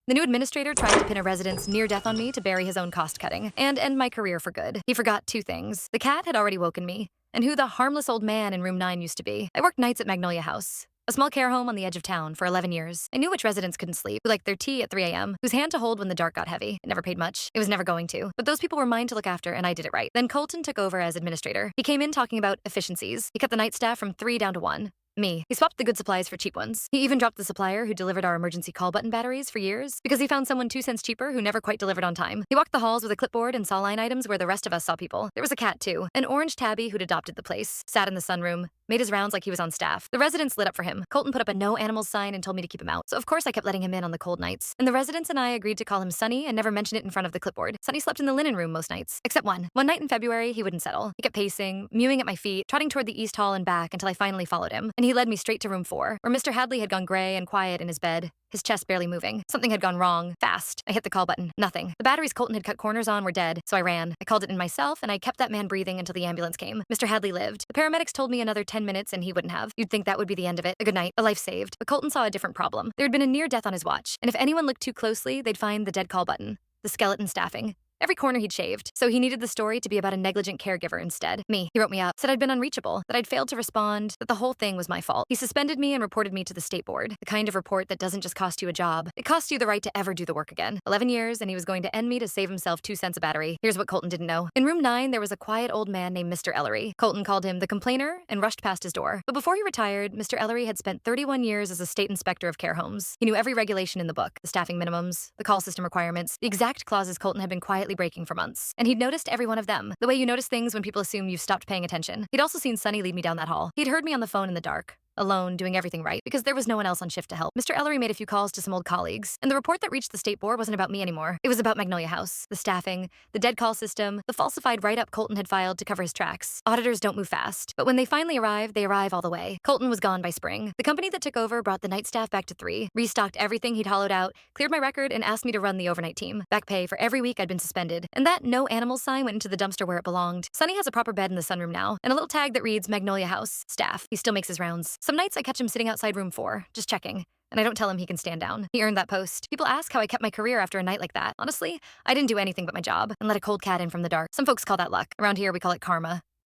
The new administrator tried to pin a resident's near death on me to bury his own cost cutting and end my career for good. He forgot two things. The cat had already woken me, and who the harmless old man in room 9 used to be. I worked nights at Magnolia House, a small care home on the edge of town, for 11 years. I knew which residents couldn't sleep, who liked their tea at 3 a.m., whose hand to hold when the dark got heavy. It never paid much. It was never going to. But those people were mine to look after, and I did it right. Then Colton took over as administrator. He came in talking about efficiencies. He cut the night staff from 3 down to 1. Me. He swapped the good supplies for cheap ones. He even dropped the supplier who delivered our emergency call button batteries for years because he found someone 2 cents cheaper who never quite delivered on time. He walked the halls with a clipboard and saw line items where the rest of us saw people. There was a cat too, an orange tabby who'd adopted the place, sat in the sunroom, made his rounds like he was on staff. The residents lit up for him. Colton put up a no animals sign and told me to keep him out. So of course I kept letting him in on the cold nights. And the residents and I agreed to call him Sunny and never mention it in front of the clipboard. Sunny slept in the linen room most nights, except one. One night in February, he wouldn't settle. He kept pacing, mewing at my feet, trotting toward the east hall and back until I finally followed him. And he led me straight to room 4, where Mr. Hadley had gone gray and quiet in his bed, his chest barely moving. Something had gone wrong, fast. I hit the call button. Nothing. The batteries Colton had cut corners on were dead, so I ran. I called it in myself, and I kept that man breathing until the ambulance came. Mr. Hadley lived. The paramedics told me another 10 minutes and he wouldn't have. You'd think that would be the end of it. A good night. A life saved. But Colton saw a different problem. There had been a near death on his watch, and if anyone looked too closely, they'd find the dead call button. The skeleton staffing. Every corner he'd shaved, so he needed the story to be about a negligent caregiver instead. Me. He wrote me up, said I'd been unreachable, that I'd failed to respond, that the whole thing was my fault. He suspended me and reported me to the state board, the kind of report that doesn't just cost you a job, it costs you the right to ever do the work again. 11 years, and he was going to end me to save himself 2 cents a battery. Here's what Colton didn't know. In room 9, there was a quiet old man named Mr. Ellery. Colton called him the complainer and rushed past his door. But before he retired, Mr. Ellery had spent 31 years as a state inspector of care homes. He knew every regulation in the book, the staffing minimums, the call system requirements, the exact clauses Colton had been quietly breaking for months. And he'd noticed every one of them, the way you notice things when people assume you've stopped paying attention. He'd also seen Sunny lead me down that hall. He'd heard me on the phone in the dark, alone, doing everything right, because there was no one else on shift to help. Mr. Ellery made a few calls to some old colleagues, and the report that reached the state board wasn't about me anymore. It was about Magnolia House, the staffing, the dead call system, the falsified write-up Colton had filed to cover his tracks. Auditors don't move fast, but when they finally arrive, they arrive all the way. Colton was gone by spring. The company that took over brought the night staff back to 3, restocked everything he'd hollowed out, cleared my record, and asked me to run the overnight team. Back pay for every week I'd been suspended. And that no animals sign went into the dumpster where it belonged. Sunny has a proper bed in the sunroom now, and a little tag that reads Magnolia House, staff. He still makes his rounds. Some nights I catch him sitting outside room 4, just checking. And I don't tell him he can stand down. He earned that post. People ask how I kept my career after a night like that. Honestly, I didn't do anything but my job and let a cold cat in from the dark. Some folks call that luck. Around here, we call it karma.